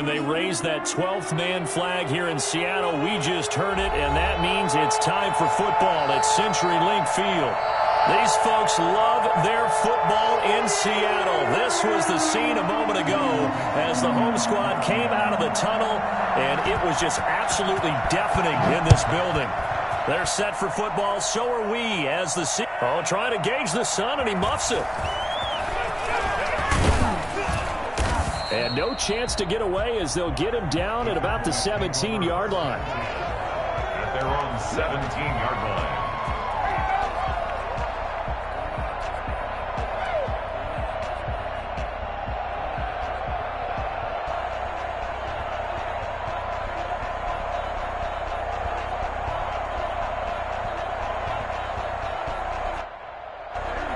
When they raise that 12th man flag here in Seattle, we just heard it, and that means it's time for football at CenturyLink Field. These folks love their football in Seattle. This was the scene a moment ago as the home squad came out of the tunnel, and it was just absolutely deafening in this building. They're set for football, so are we as the trying to gauge the sun, and he muffs it. And no chance to get away as they'll get him down at about the 17-yard line. They're on the 17-yard line.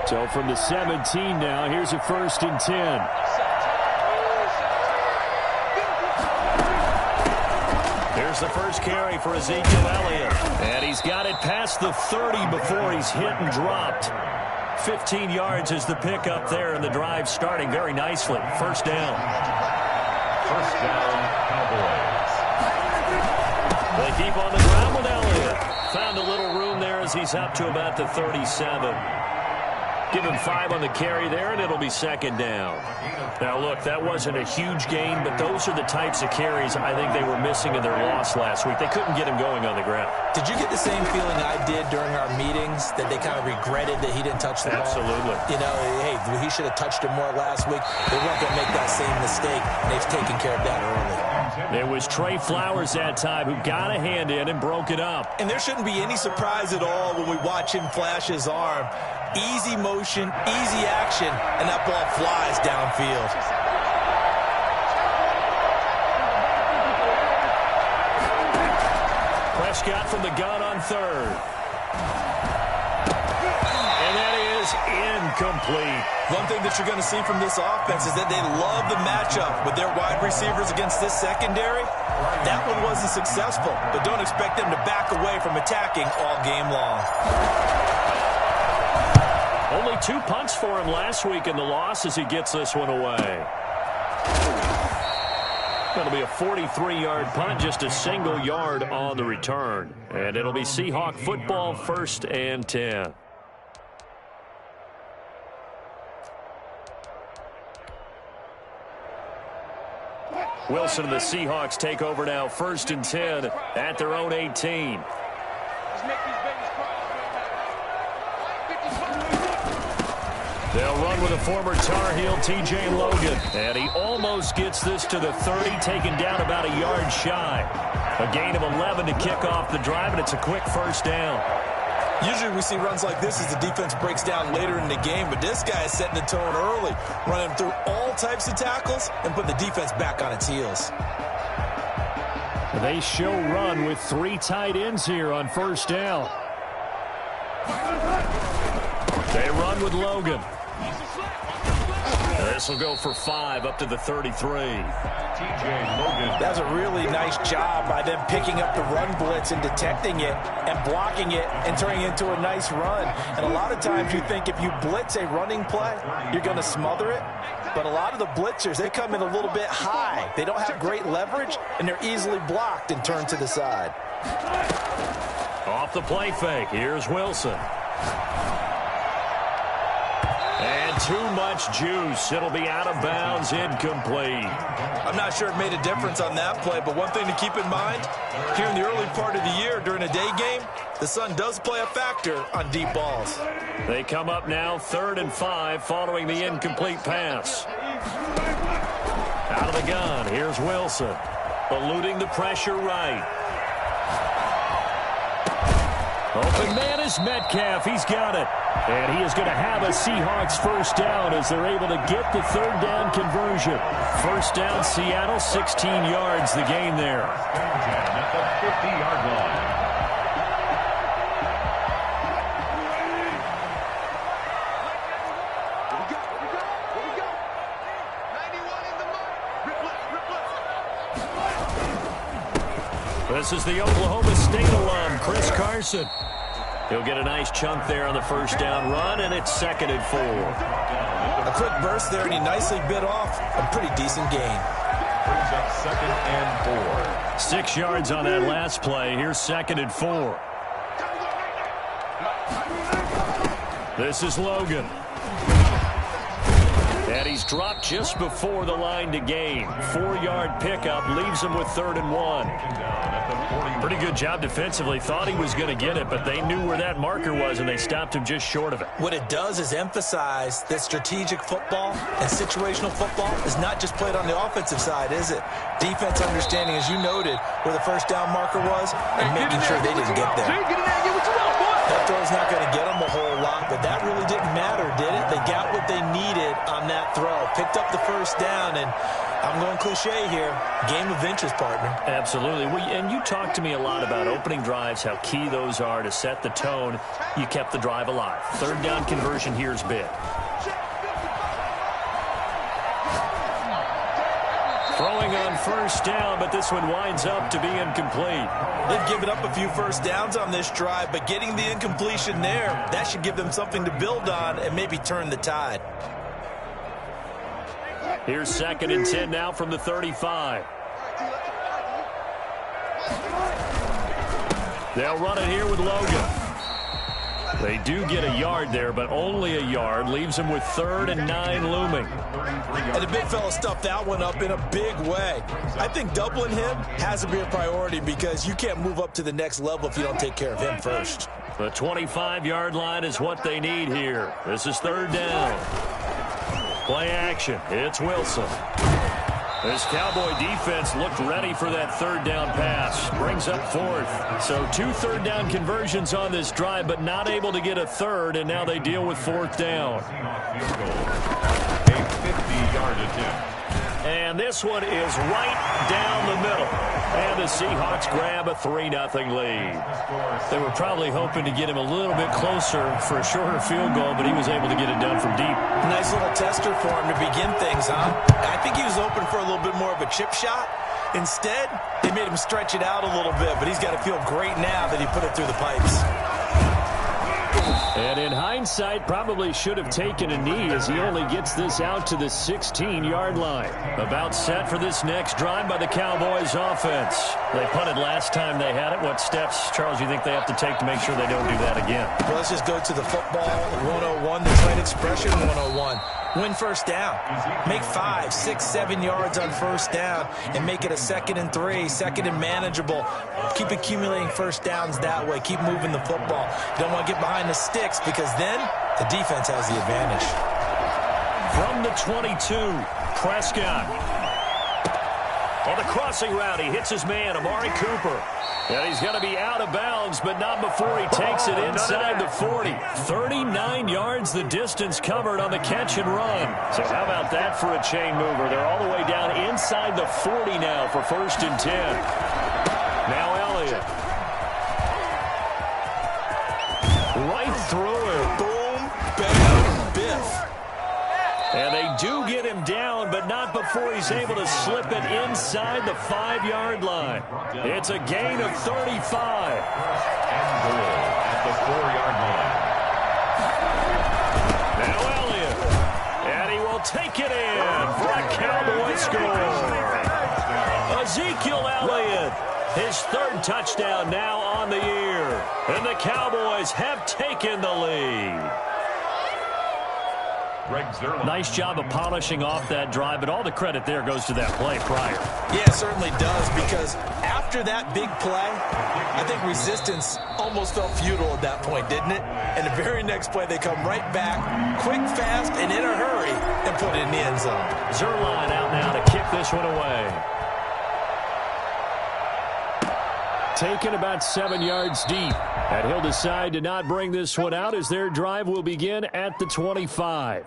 So from the 17 now, here's a 1st and 10. Here's the first carry for Ezekiel Elliott. And he's got it past the 30 before he's hit and dropped. 15 yards is the pickup there, and the drive starting very nicely. First down. First down, Cowboys. They keep on the ground with Elliott. Found a little room there as he's up to about the 37. Give him 5 on the carry there, and it'll be 2nd down. Now, look, that wasn't a huge gain, but those are the types of carries I think they were missing in their loss last week. They couldn't get him going on the ground. Did you get the same feeling I did during our meetings, that they kind of regretted that he didn't touch the ball? Absolutely. You know, hey, he should have touched it more last week. They weren't going to make that same mistake, and they've taken care of that early. It was Trey Flowers that time who got a hand in and broke it up. And there shouldn't be any surprise at all when we watch him flash his arm. Easy motion, easy action, and that ball flies downfield. Prescott from the gun on 3rd. And that is incomplete. One thing that you're going to see from this offense is that they love the matchup with their wide receivers against this secondary. That one wasn't successful, but don't expect them to back away from attacking all game long. Only 2 punts for him last week in the loss as he gets this one away. It'll be a 43-yard punt, just a single yard on the return. And it'll be Seahawk football, 1st and 10. Wilson and the Seahawks take over now, 1st and 10 at their own 18. They'll run with a former Tar Heel, T.J. Logan. And he almost gets this to the 30, taken down about a yard shy. A gain of 11 to kick off the drive, and it's a quick 1st down. Usually we see runs like this as the defense breaks down later in the game, but this guy is setting the tone early, running through all types of tackles and putting the defense back on its heels. They show run with 3 tight ends here on 1st down. They run with Logan. This will go for 5 up to the 33. T.J. Logan. That's a really nice job by them picking up the run blitz and detecting it and blocking it and turning it into a nice run. And a lot of times you think if you blitz a running play, you're going to smother it. But a lot of the blitzers, they come in a little bit high. They don't have great leverage, and they're easily blocked and turned to the side. Off the play fake, here's Wilson. And too much juice. It'll be out of bounds, incomplete. I'm not sure it made a difference on that play, but one thing to keep in mind, here in the early part of the year during a day game, the sun does play a factor on deep balls. They come up now 3rd and 5 following the incomplete pass. Out of the gun, here's Wilson. Eluding the pressure right. Open man is Metcalf. He's got it. And he is going to have a Seahawks 1st down as they're able to get the 3rd down conversion. 1st down, Seattle, 16 yards the gain there. At the 50-yard line. This is the Oklahoma State alum, Chris Carson. He'll get a nice chunk there on the 1st down run, and it's 2nd and 4. A quick burst there, and he nicely bit off a pretty decent gain. Brings up 2nd and 4. 6 yards on that last play. Here's 2nd and 4. This is Logan. And he's dropped just before the line to gain. 4-yard pickup leaves him with 3rd and 1. Pretty good job defensively. Thought he was going to get it, but they knew where that marker was, and they stopped him just short of it. What it does is emphasize that strategic football and situational football is not just played on the offensive side, is it? Defense understanding, as you noted, where the first down marker was and making sure they didn't get there. That throw's not going to get them a whole lot, but that really didn't matter, did it? They got what they needed on that throw. Picked up the first down, and I'm going cliche here. Game of inches, partner. Absolutely. And you talked to me a lot about opening drives, how key those are to set the tone. You kept the drive alive. 3rd down conversion here is big. Throwing on 1st down, but this one winds up to be incomplete. They've given up a few first downs on this drive, but getting the incompletion there, that should give them something to build on and maybe turn the tide. Here's 2nd and 10 now from the 35. They'll run it here with Logan. They do get a yard there, but only a yard. Leaves them with 3rd and 9 looming. And the big fella stuffed that one up in a big way. I think doubling him has to be a priority because you can't move up to the next level if you don't take care of him first. The 25-yard line is what they need here. This is 3rd down. Play action. It's Wilson. This Cowboy defense looked ready for that 3rd down pass. Brings up 4th. So 2 3rd down conversions on this drive, but not able to get a 3rd, and now they deal with 4th down. A 50-yard attempt. And this one is right down the middle. And the Seahawks grab a 3-0 lead. They were probably hoping to get him a little bit closer for a shorter field goal, but he was able to get it done from deep. Nice little tester for him to begin things, huh? I think he was open for a little bit more of a chip shot. Instead, they made him stretch it out a little bit, but he's got to feel great now that he put it through the pipes. And in hindsight, probably should have taken a knee as he only gets this out to the 16-yard line. About set for this next drive by the Cowboys offense. They punted last time they had it. What steps, Charles, you think they have to take to make sure they don't do that again? Well, let's just go to the football 101, the trade expression 101. Win first down. Make 5, 6, 7 yards on first down and make it a 2nd and 3, 2nd and manageable. Keep accumulating first downs that way. Keep moving the football. You don't want to get behind the sticks because then the defense has the advantage. From the 22, Prescott. On the crossing route, he hits his man, Amari Cooper. And he's going to be out of bounds, but not before he takes it inside the 40. 39 yards the distance covered on the catch and run. So how about that for a chain mover? They're all the way down inside the 40 now for 1st and 10. Now Elliott. Right through him. Boom, bam, biff. And they do get him down, but not before he's able to slip it inside the 5-yard line. It's a gain of 35. And goal at the 4-yard line. Now Elliott. And he will take it in for a Cowboy score. Ezekiel Elliott. His 3rd touchdown now on the year. And the Cowboys have taken the lead. Nice job of polishing off that drive, but all the credit there goes to that play prior. Yeah, it certainly does, because after that big play, I think resistance almost felt futile at that point, didn't it? And the very next play, they come right back, quick, fast, and in a hurry, and put it in the end zone. Zerline out now to kick this one away. Taken about 7 yards deep. And he'll decide to not bring this one out as their drive will begin at the 25.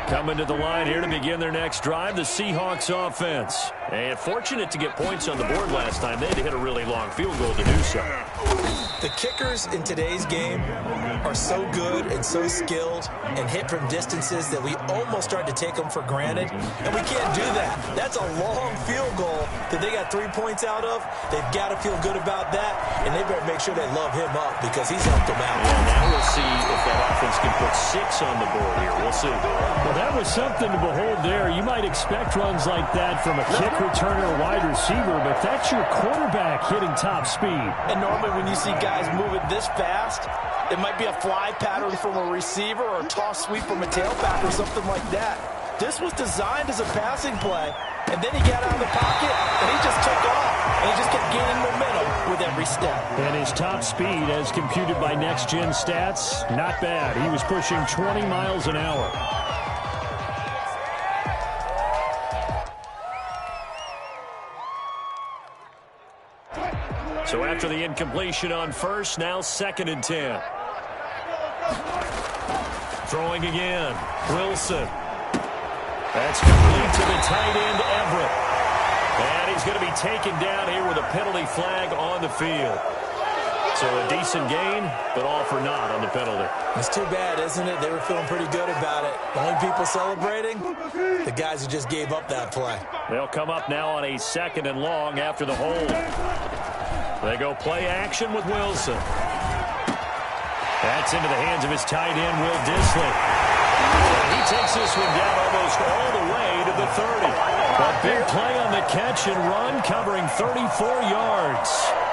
Coming to the line here to begin their next drive, the Seahawks offense. And fortunate to get points on the board last time. They had to hit a really long field goal to do so. The kickers in today's game are so good and so skilled and hit from distances that we almost start to take them for granted, and we can't do that. That's a long field goal that they got 3 points out of. They've got to feel good about that, and they better make sure they love him up because he's helped them out. Yeah, now we'll see if that offense can put 6 on the board here. We'll see. Well, that was something to behold there. You might expect runs like that from a kick returner or wide receiver, but that's your quarterback hitting top speed. And normally when you see guys moving this fast, it might be a fly pattern from a receiver or a toss sweep from a tailback or something like that. This was designed as a passing play, and then he got out of the pocket, and he just took off, and he just kept gaining momentum with every step. And his top speed, as computed by Next Gen Stats, not bad. He was pushing 20 miles an hour. So after the incompletion on first, now 2nd and 10. Throwing again. Wilson. That's complete to the tight end, Everett. And he's going to be taken down here with a penalty flag on the field. So a decent gain, but all for naught on the penalty. It's too bad, isn't it? They were feeling pretty good about it. The only people celebrating, the guys who just gave up that play. They'll come up now on a 2nd and long after the hold. They go play action with Wilson. That's into the hands of his tight end, Will Dissly. He takes this one down almost all the way to the 30. A big play on the catch and run, covering 34 yards.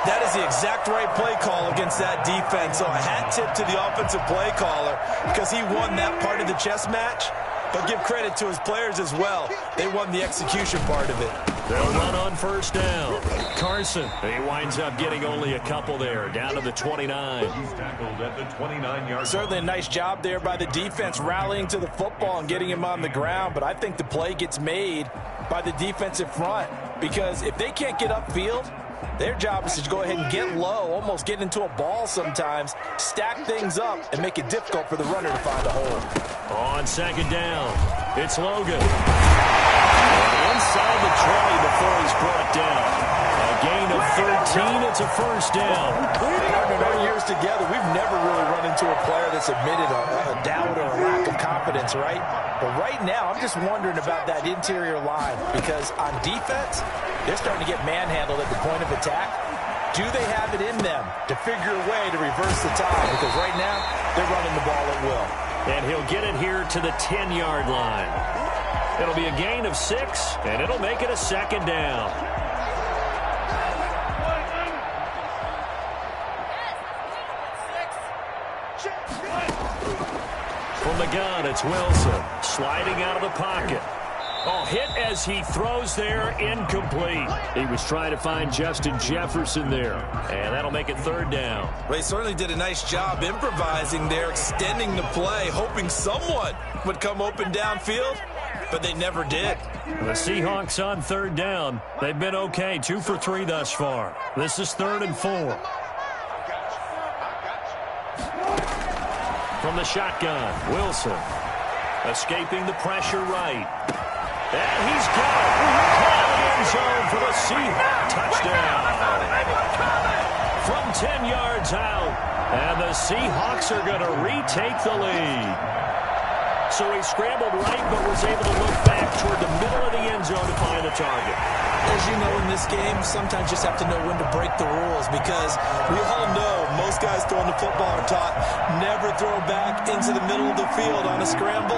That is the exact right play call against that defense. So a hat tip to the offensive play caller because he won that part of the chess match. But give credit to his players as well. They won the execution part of it. They'll run on first down. Carson, he winds up getting only a couple there, down to the 29. He's tackled at the 29-yard. Certainly a nice job there by the defense rallying to the football and getting him on the ground. But I think the play gets made by the defensive front because if they can't get upfield, their job is to go ahead and get low, almost get into a ball sometimes, stack things up, and make it difficult for the runner to find a hole. On 2nd down, it's Logan. Inside the 20 before he's brought down. A gain of 13, it's a first down. In our years together, we've never really run into a player that's admitted a doubt or a lack of confidence, right? But right now, I'm just wondering about that interior line because on defense, they're starting to get manhandled at the point of attack. Do they have it in them to figure a way to reverse the tide? Because right now, they're running the ball at will. And he'll get it here to the 10-yard line. It'll be a gain of 6, and it'll make it a 2nd down. From the gun, it's Wilson sliding out of the pocket. Oh, hit as he throws there, incomplete. He was trying to find Justin Jefferson there, and that'll make it 3rd down. They certainly did a nice job improvising there, extending the play, hoping someone would come open downfield, but they never did. The Seahawks on 3rd down. They've been okay, 2 for 3 thus far. This is 3rd and 4. From the shotgun, Wilson escaping the pressure right. And he's got it. Caught in the end zone for the Seahawks touchdown. From 10 yards out. And the Seahawks are going to retake the lead. So he scrambled right, but was able to look back toward the middle of the end zone to find the target. As you know in this game, sometimes you just have to know when to break the rules because we all know most guys throwing the football are taught never throw back into the middle of the field on a scramble.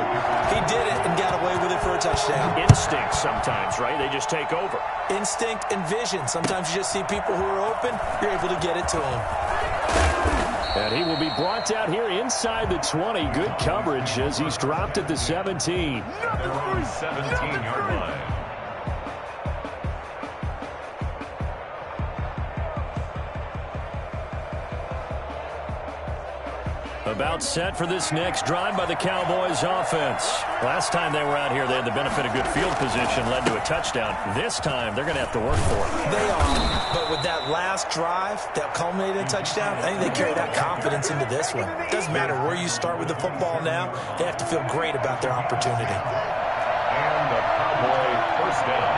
He did it and got away with it for a touchdown. Instinct sometimes, right? They just take over. Instinct and vision. Sometimes you just see people who are open, you're able to get it to them. And he will be brought down here inside the 20. Good coverage as he's dropped at the 17. They're on the 17-yard line. About set for this next drive by the Cowboys offense. Last time they were out here, they had the benefit of good field position, led to a touchdown. This time, they're going to have to work for it. They are, but with that last drive that culminated in a touchdown, I think they carry that confidence into this one. It doesn't matter where you start with the football now. They have to feel great about their opportunity. And the Cowboy first down.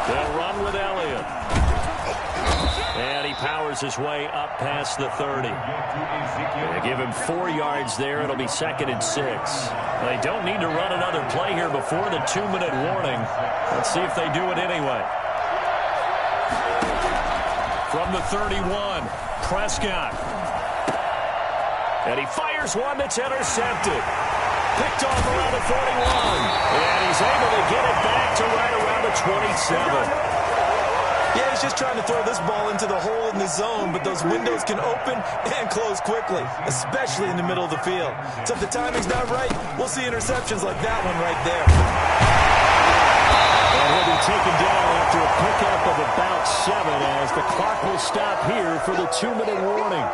They'll run with Elliott. And he powers his way up past the 30. They give him 4 yards there. It'll be 2nd and 6. They don't need to run another play here before the 2-minute warning. Let's see if they do it anyway. From the 31, Prescott. And he fires one that's intercepted. Picked off around the 41. And he's able to get it back to right around the 27. Yeah, he's just trying to throw this ball into the hole in the zone, but those windows can open and close quickly, especially in the middle of the field. So if the timing's not right, we'll see interceptions like that one right there. And he'll be taken down after a pickup of about 7 as the clock will stop here for the 2-minute warning.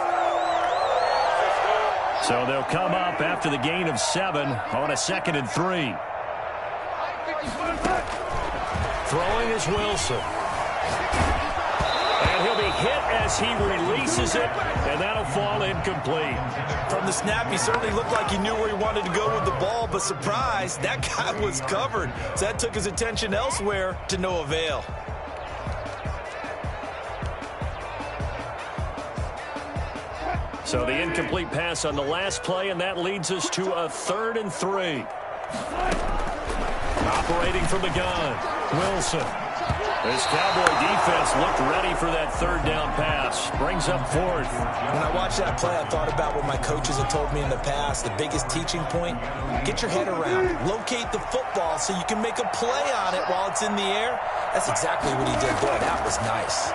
So they'll come up after the gain of 7 on a 2nd and 3. Throwing is Wilson. And he'll be hit as he releases it, and that'll fall incomplete. From the snap, he certainly looked like he knew where he wanted to go with the ball, but surprise, that guy was covered. So that took his attention elsewhere to no avail. So the incomplete pass on the last play, and that leads us to a 3rd and 3. Operating from the gun, Wilson. This Cowboy defense looked ready for that 3rd down pass. Brings up 4th. When I watched that play, I thought about what my coaches have told me in the past. The biggest teaching point, get your head around. Locate the football so you can make a play on it while it's in the air. That's exactly what he did there. That was nice.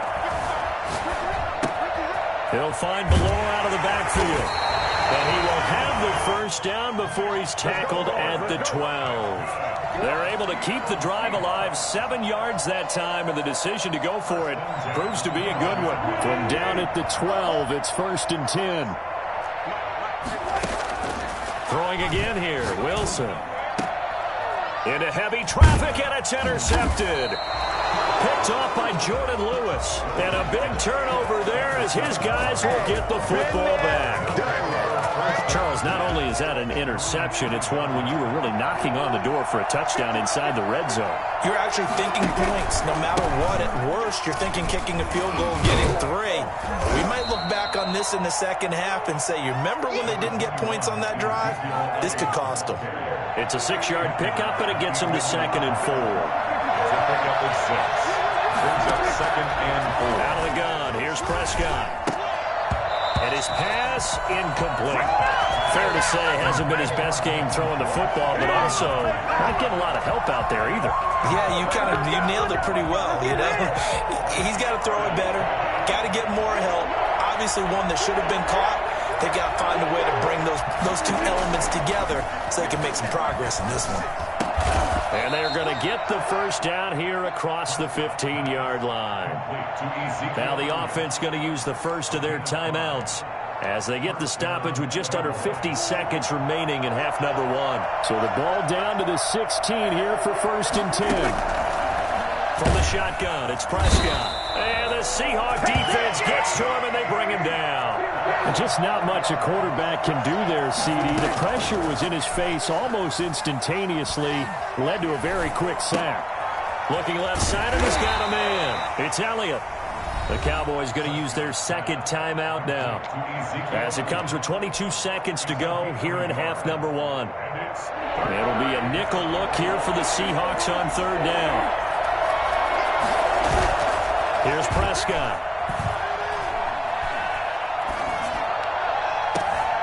He'll find Belore out of the backfield. And he will have the 1st down before he's tackled at the 12. They're able to keep the drive alive, 7 yards that time, and the decision to go for it proves to be a good one. From down at the 12, it's 1st and 10. Throwing again here, Wilson. Into heavy traffic, and it's intercepted. Picked off by Jordan Lewis. And a big turnover there as his guys will get the football back. Charles, not only is that an interception, it's one when you were really knocking on the door for a touchdown inside the red zone. You're actually thinking points. No matter what, at worst, you're thinking kicking a field goal and getting 3. We might look back on this in the second half and say, you remember when they didn't get points on that drive? This could cost them. It's a 6-yard pickup, and it gets them to 2nd and 4. Pickup of 6. Brings up 2nd and 4. Out of the gun, here's Prescott. And his pass incomplete. Fair to say, hasn't been his best game throwing the football, but also not getting a lot of help out there either. Yeah, you nailed it pretty well, you know. He's got to throw it better. Got to get more help. Obviously one that should have been caught. They've got to find a way to bring those 2 elements together so they can make some progress in this one. And they're going to get the 1st down here across the 15-yard line. Now the offense going to use the first of their timeouts as they get the stoppage with just under 50 seconds remaining in half number 1. So the ball down to the 16 here for 1st and 10. From the shotgun, it's Prescott. And the Seahawk defense gets to him, and they bring him down. And just not much a quarterback can do there, CD. The pressure was in his face almost instantaneously, led to a very quick sack. Looking left side, and he's got a man. It's Elliott. The Cowboys going to use their 2nd timeout now, as it comes with 22 seconds to go here in half number 1. It'll be a nickel look here for the Seahawks on 3rd down. Here's Prescott.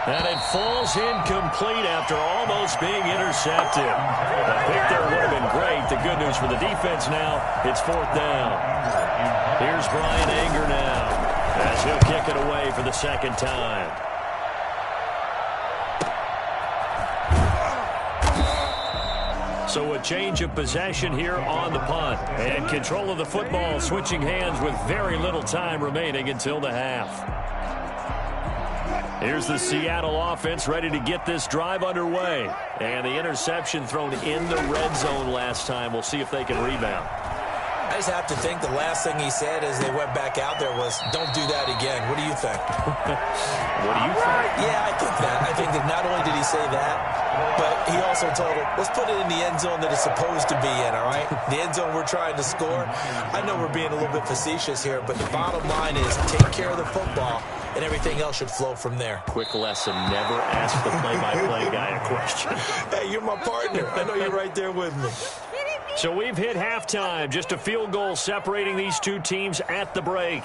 And it falls incomplete after almost being intercepted. The pick there would have been great. The good news for the defense now, it's 4th down. Here's Brian Anger now, as he'll kick it away for the 2nd time. So a change of possession here on the punt. And control of the football switching hands with very little time remaining until the half. Here's the Seattle offense ready to get this drive underway. And the interception thrown in the red zone last time. We'll see if they can rebound. I just have to think the last thing he said as they went back out there was, don't do that again. What do you think? What do you think? Yeah, I think that. I think that not only did he say that, but he also told him, let's put it in the end zone that it's supposed to be in, all right? The end zone we're trying to score. I know we're being a little bit facetious here, but the bottom line is take care of the football, and everything else should flow from there. Quick lesson, never ask the play-by-play guy a question. Hey, you're my partner. I know you're right there with me. So we've hit halftime. Just a field goal separating these two teams at the break.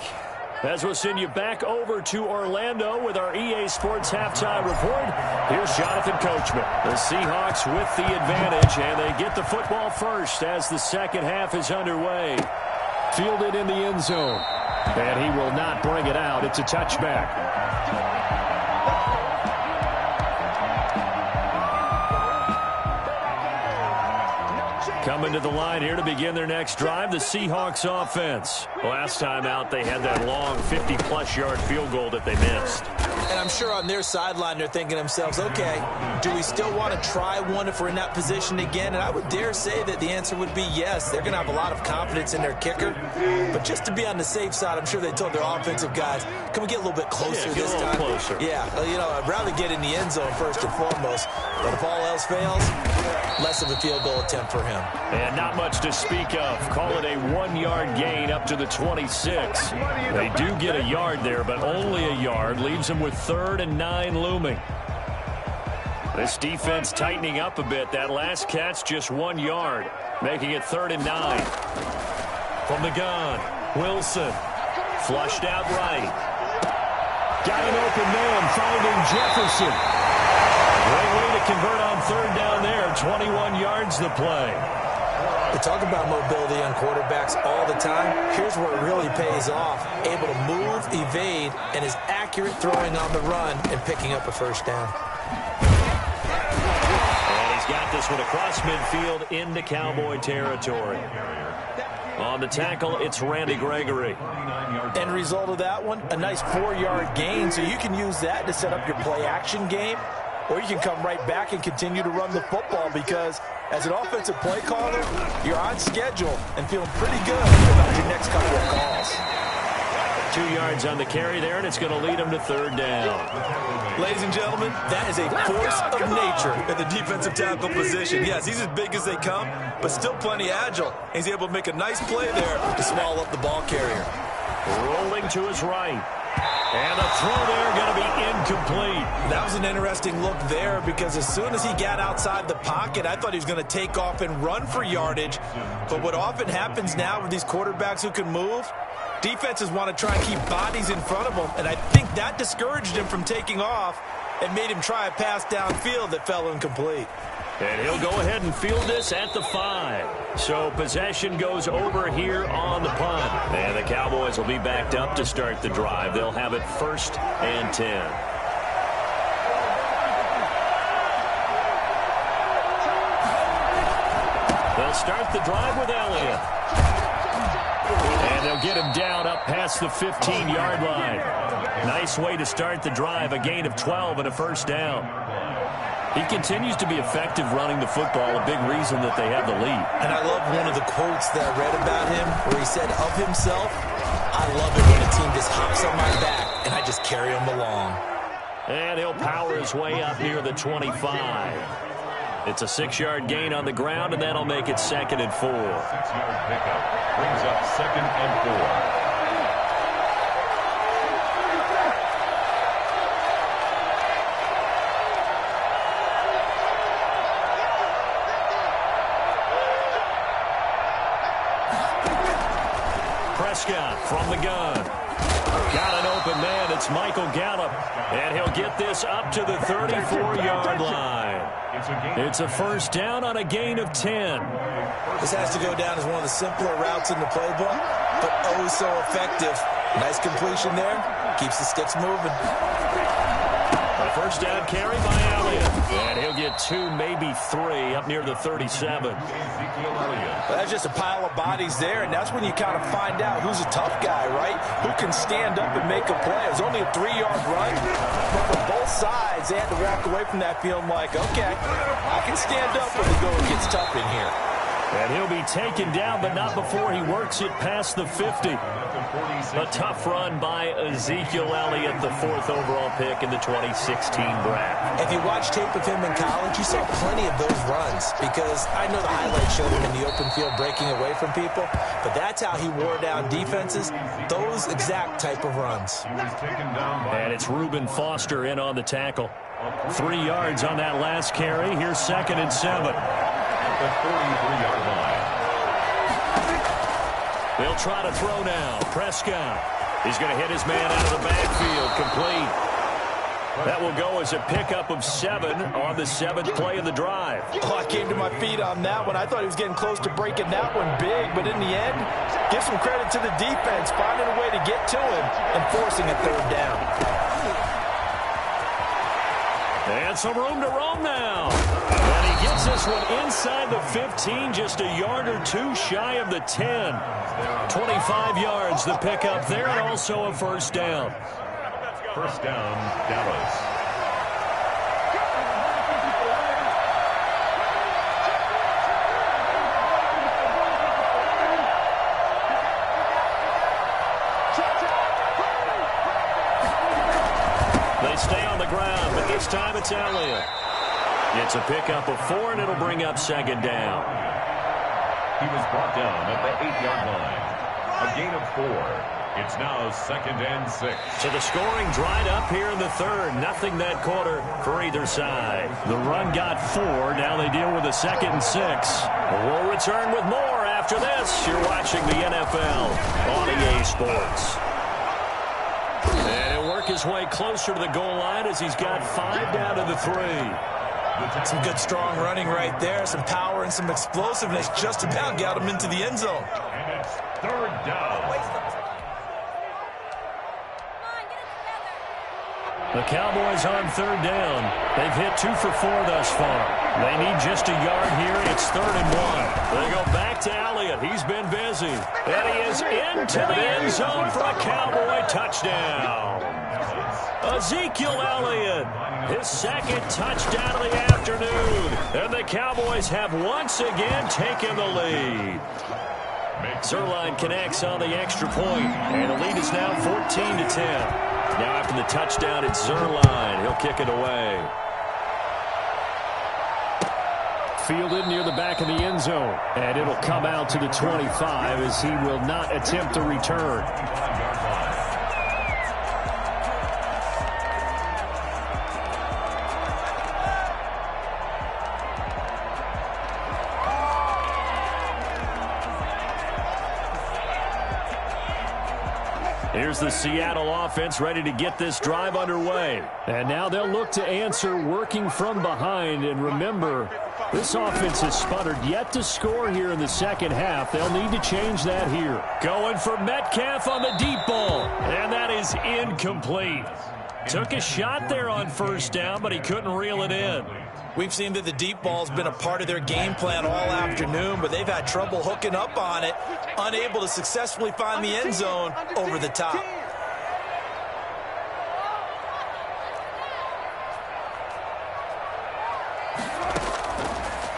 As we'll send you back over to Orlando with our EA Sports halftime report, here's Jonathan Coachman. The Seahawks with the advantage, and they get the football first as the second half is underway. Fielded in the end zone, and he will not bring it out. It's a touchback. Coming to the line here to begin their next drive, the Seahawks offense. Last time out, they had that long 50-plus yard field goal that they missed. And I'm sure on their sideline, they're thinking to themselves, okay, do we still want to try one if we're in that position again? And I would dare say that the answer would be yes. They're going to have a lot of confidence in their kicker. But just to be on the safe side, I'm sure they told their offensive guys, can we get a little bit closer this time? Closer. Yeah, you know, I'd rather get in the end zone first and foremost. But if all else fails, less of a field goal attempt for him. And not much to speak of. Call it a 1-yard gain up to the 26. They do get a yard there, but only a yard. Leaves them with 3rd and 9 looming. This defense tightening up a bit. That last catch, just 1 yard, making it 3rd and 9. From the gun, Wilson. Flushed out right. Got an open man, finding Jefferson. Great way to convert on 3rd down there. 21 yards the play. We talk about mobility on quarterbacks all the time. Here's where it really pays off. Able to move, evade, and is accurate throwing on the run and picking up a first down. And he's got this one across midfield into Cowboy territory. On the tackle, it's Randy Gregory. End result of that one, a nice 4-yard gain, so you can use that to set up your play-action game, or you can come right back and continue to run the football because as an offensive play caller, you're on schedule and feeling pretty good about your next couple of calls. 2 yards on the carry there, and it's going to lead him to 3rd down. Ladies and gentlemen, that is a force of nature at the defensive tackle position. Yes, he's as big as they come, but still plenty agile. He's able to make a nice play there to swallow up the ball carrier. Rolling to his right. And a throw there going to be incomplete. That was an interesting look there because as soon as he got outside the pocket, I thought he was going to take off and run for yardage. But what often happens now with these quarterbacks who can move, defenses want to try and keep bodies in front of them. And I think that discouraged him from taking off and made him try a pass downfield that fell incomplete. And he'll go ahead and field this at the 5. So possession goes over here on the punt. And the Cowboys will be backed up to start the drive. They'll have it 1st and 10. They'll start the drive with Elliott. And they'll get him down up past the 15-yard line. Nice way to start the drive, a gain of 12 and a first down. He continues to be effective running the football, a big reason that they have the lead. And I love one of the quotes that I read about him where he said of himself, I love it when a team just hops on my back and I just carry him along. And he'll power his way up near the 25. It's a 6-yard gain on the ground, and that'll make it 2nd and 4. 6-yard pickup brings up 2nd and 4. Prescott from the gun. Got an open man. It's Michael Gallup. And he'll get this up to the 34-yard line. It's a first down on a gain of 10. This has to go down as one of the simpler routes in the playbook, but oh so effective. Nice completion there. Keeps the sticks moving. A first down carry by Elliott. And he'll get 2, maybe 3 up near the 37. Well, that's just a pile of bodies there, and that's when you kind of find out who's a tough guy, right? Who can stand up and make a play. It was only a 3-yard run, but for both sides, they had to walk away from that feeling like, okay, I can stand up when the going gets tough in here. And he'll be taken down, but not before he works it past the 50. A tough run by Ezekiel Elliott, the 4th overall pick in the 2016 draft. If you watch tape of him in college, you saw plenty of those runs, because I know the highlights showed him in the open field breaking away from people, but that's how he wore down defenses, those exact type of runs. And it's Reuben Foster in on the tackle. 3 yards on that last carry. Here's 2nd and 7. The 43-yard line. They'll try to throw now. Prescott. He's going to hit his man out of the backfield. Complete. That will go as a pickup of 7 on the 7th play of the drive. Oh, I came to my feet on that one. I thought he was getting close to breaking that one big, but in the end, give some credit to the defense, finding a way to get to him and forcing a 3rd down. And some room to roam now. And he gets this one inside the 15, just a yard or 2 shy of the 10. 25 yards, the pickup there, and also a 1st down. 1st down, Dallas. They stay on the ground, but this time it's Elliott. It's a pickup of 4, and it'll bring up 2nd down. He was brought down at the 8-yard line. A gain of 4. It's now 2nd and 6. So the scoring dried up here in the 3rd. Nothing that quarter for either side. The run got 4. Now they deal with a 2nd and 6. We'll return with more after this. You're watching the NFL on EA Sports. And he'll work his way closer to the goal line as he's got 5 down to the 3. Some good, strong running right there. Some power and some explosiveness. Just about got him into the end zone. And it's 3rd down. The Cowboys on 3rd down. They've hit 2 for 4 thus far. They need just a yard here. It's 3rd and 1. They go back to Elliott. He's been busy. And he is into the end zone for a Cowboy touchdown. Ezekiel Elliott, his 2nd touchdown of the afternoon. And the Cowboys have once again taken the lead. Zerline connects on the extra point, and the lead is now 14-10. Now after the touchdown, it's Zerline. He'll kick it away. Fielded near the back of the end zone, and it'll come out to the 25 as he will not attempt to return. Here's the Seattle offense ready to get this drive underway. And now they'll look to answer working from behind. And remember, this offense has sputtered yet to score here in the 2nd half. They'll need to change that here. Going for Metcalf on the deep ball. And that is incomplete. Took a shot there on 1st down, but he couldn't reel it in. We've seen that the deep ball's been a part of their game plan all afternoon, but they've had trouble hooking up on it, unable to successfully find the end zone over the top.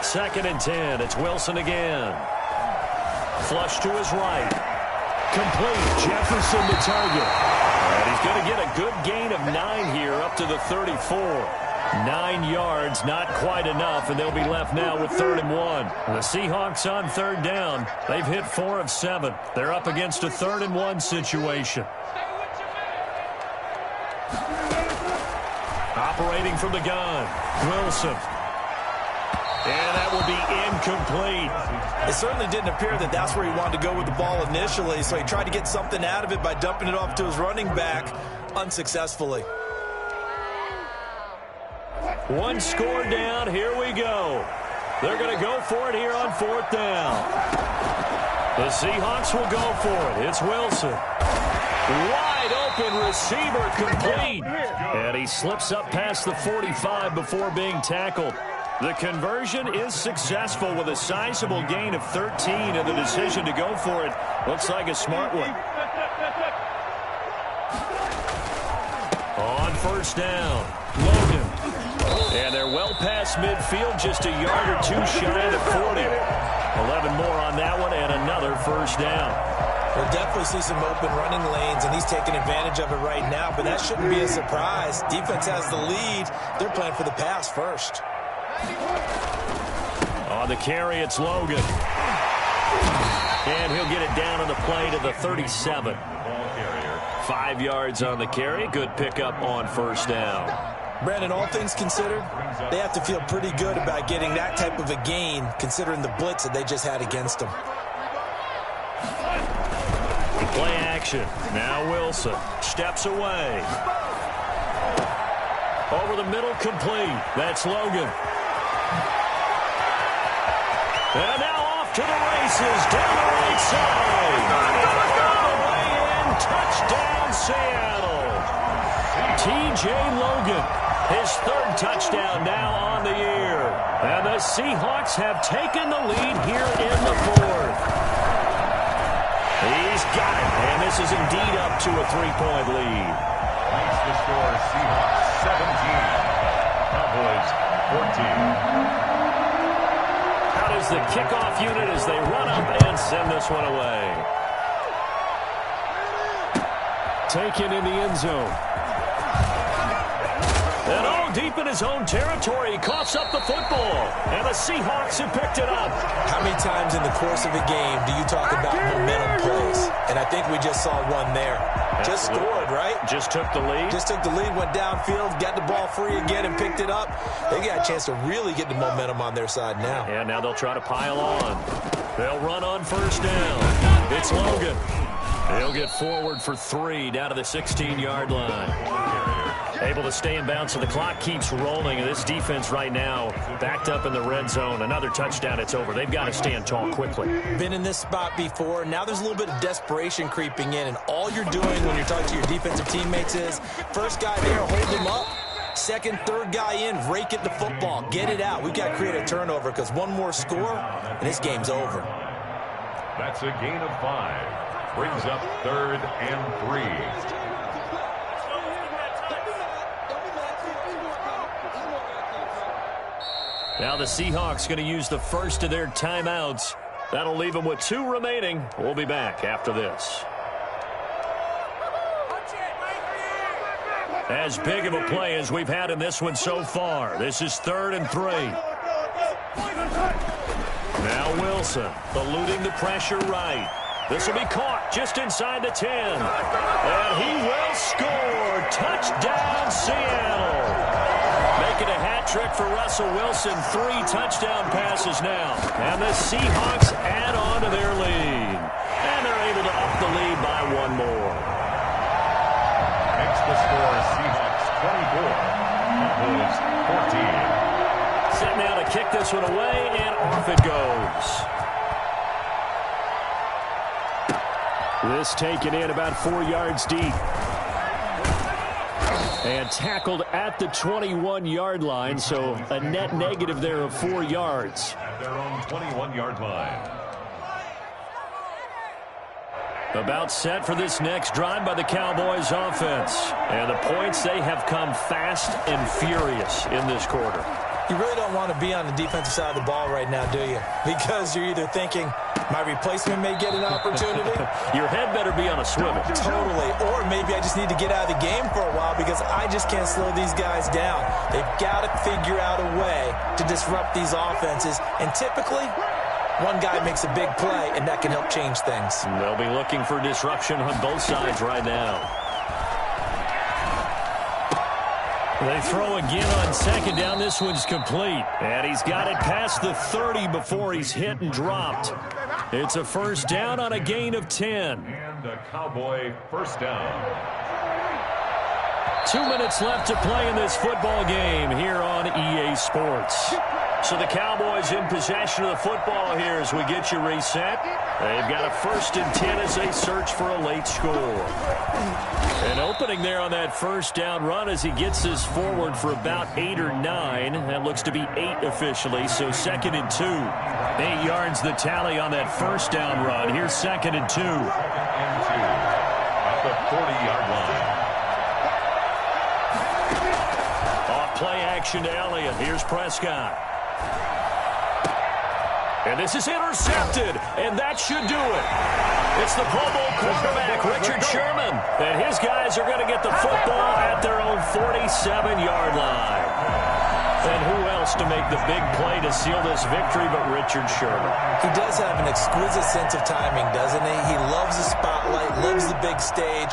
Second and 10. It's Wilson again. Flush to his right. Complete. Jefferson the target. And he's going to get a good gain of 9 here up to the 34. 9 yards, not quite enough, and they'll be left now with 3rd and 1. The Seahawks on 3rd down. They've hit 4 of 7. They're up against a 3rd and 1 situation. Operating from the gun, Wilson. And that will be incomplete. It certainly didn't appear that that's where he wanted to go with the ball initially, so he tried to get something out of it by dumping it off to his running back unsuccessfully. One score down. Here we go. They're going to go for it here on 4th down. The Seahawks will go for it. It's Wilson. Wide open receiver, complete. And he slips up past the 45 before being tackled. The conversion is successful with a sizable gain of 13, and the decision to go for it looks like a smart one. On 1st down, Logan. And they're well past midfield, just a yard or 2 shy of the 40. 11 more on that one and another first down. We'll definitely see some open running lanes, and he's taking advantage of it right now, but that shouldn't be a surprise. Defense has the lead. They're playing for the pass first. On the carry, it's Logan. And he'll get it down on the play to the 37. 5 yards on the carry. Good pickup on first down. Brandon, all things considered, they have to feel pretty good about getting that type of a gain, considering the blitz that they just had against them. Play action. Now Wilson steps away. Over the middle, complete. That's Logan. And now off to the races, down the right side. All the way in, touchdown Seattle. T.J. Logan, his 3rd touchdown now on the year. And the Seahawks have taken the lead here in the 4th. He's got it, and this is indeed up to a 3-point lead. Makes the score Seahawks 17, Cowboys 14. How does the kickoff unit as they run up and send this one away? Taken in the end zone. And all deep in his own territory, he coughs up the football. And the Seahawks have picked it up. How many times in the course of a game do you talk about momentum plays? And I think we just saw one there. Just scored, right? Just took the lead. Just took the lead, went downfield, got the ball free again, and picked it up. They got a chance to really get the momentum on their side now. And now they'll try to pile on. They'll run on first down. It's Logan. He'll get forward for 3 down to the 16-yard line. Able to stay in bounds, so the clock keeps rolling. And this defense right now backed up in the red zone. Another touchdown, it's over. They've got to stand tall quickly. Been in this spot before. Now there's a little bit of desperation creeping in. And all you're doing when you're talking to your defensive teammates is, first guy there, hold him up. Second, third guy in, rake at the football. Get it out. We've got to create a turnover because one more score, and this game's over. That's a gain of 5. Brings up 3rd and 3. Now the Seahawks going to use the first of their timeouts. That'll leave them with 2 remaining. We'll be back after this. As big of a play as we've had in this one so far. This is 3rd and 3. Now Wilson eluding the pressure right. This will be caught just inside the 10. And he will score. Touchdown, Seattle. Making a hat trick for Russell Wilson. 3 touchdown passes now. And the Seahawks add on to their lead. And they're able to up the lead by 1 more. Makes the score Seahawks 24, Cowboys 14. Set now to kick this one away, and off it goes. This taken in about 4 yards deep. And tackled at the 21-yard line, so a net negative there of 4 yards. At their own 21-yard line. About set for this next drive by the Cowboys offense. And the points, they have come fast and furious in this quarter. You really don't want to be on the defensive side of the ball right now, do you? Because you're either thinking, my replacement may get an opportunity. Your head better be on a swivel. Totally. Or maybe I just need to get out of the game for a while because I just can't slow these guys down. They've got to figure out a way to disrupt these offenses. And typically, one guy makes a big play, and that can help change things. They'll be looking for disruption on both sides right now. They throw again on second down. This one's complete. And he's got it past the 30 before he's hit and dropped. It's a first down on a gain of 10. And a Cowboy first down. 2 minutes left to play in this football game here on EA Sports. So the Cowboys in possession of the football here as we get you reset. They've got a 1st and 10 as they search for a late score. An opening there on that first down run as he gets this forward for about 8 or 9. That looks to be 8 officially, so 2nd and 2. 8 yards the tally on that first down run. Here's 2nd and 2. 2nd and 2 at the 40-yard line. Off play action to Elliott. Here's Prescott. And this is intercepted, and that should do it. It's the Pro Bowl quarterback, Richard Sherman, and his guys are going to get the football at their own 47-yard line. And who else to make the big play to seal this victory but Richard Sherman? He does have an exquisite sense of timing, doesn't he? He loves the spotlight, loves the big stage.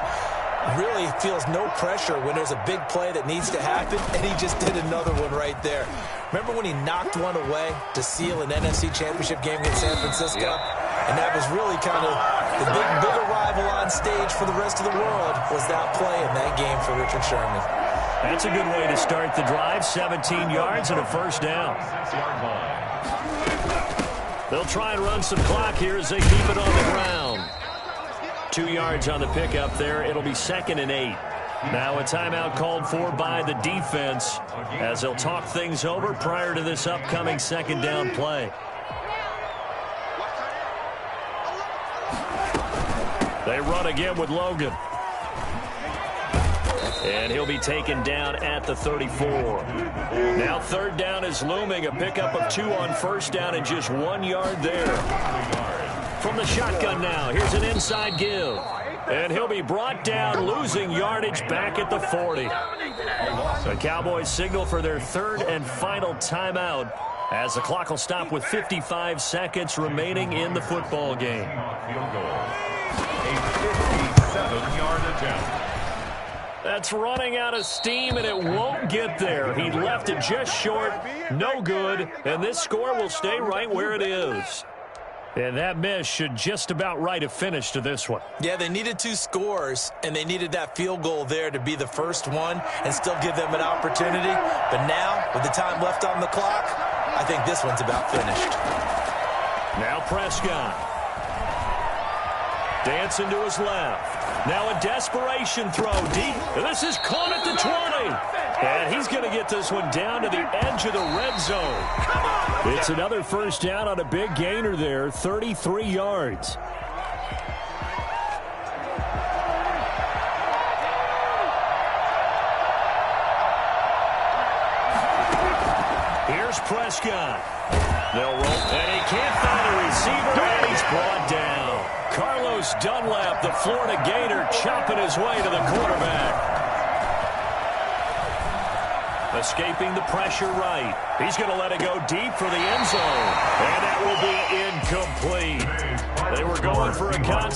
Really feels no pressure when there's a big play that needs to happen, and he just did another one right there. Remember when he knocked one away to seal an NFC Championship game against San Francisco? Yep. And that was really kind of the big arrival on stage for the rest of the world was that play in that game for Richard Sherman. That's a good way to start the drive. 17 yards and a first down. They'll try and run some clock here as they keep it on the ground. 2 yards on the pickup there. It'll be 2nd and 8. Now a timeout called for by the defense as they'll talk things over prior to this upcoming second down play. They run again with Logan. And he'll be taken down at the 34. Now third down is looming. A pickup of 2 on first down and just 1 yard there. From the shotgun now, here's an inside give. And he'll be brought down, losing yardage back at the 40. The Cowboys signal for their third and final timeout as the clock will stop with 55 seconds remaining in the football game. A 57-yard attempt. That's running out of steam, and it won't get there. He left it just short, no good, and this score will stay right where it is. And that miss should just about write a finish to this one. Yeah, they needed 2 scores, and they needed that field goal there to be the first one and still give them an opportunity. But now, with the time left on the clock, I think this one's about finished. Now Prescott. Dancing to his left. Now a desperation throw deep. This is caught at the 20. And he's going to get this one down to the edge of the red zone. It's another first down on a big gainer there, 33 yards. Here's Prescott. They'll roll, and he can't find a receiver, and he's brought down. Carlos Dunlap, the Florida Gator, chopping his way to the quarterback. Escaping the pressure right. He's going to let it go deep for the end zone. And that will be incomplete. They were going for a contact.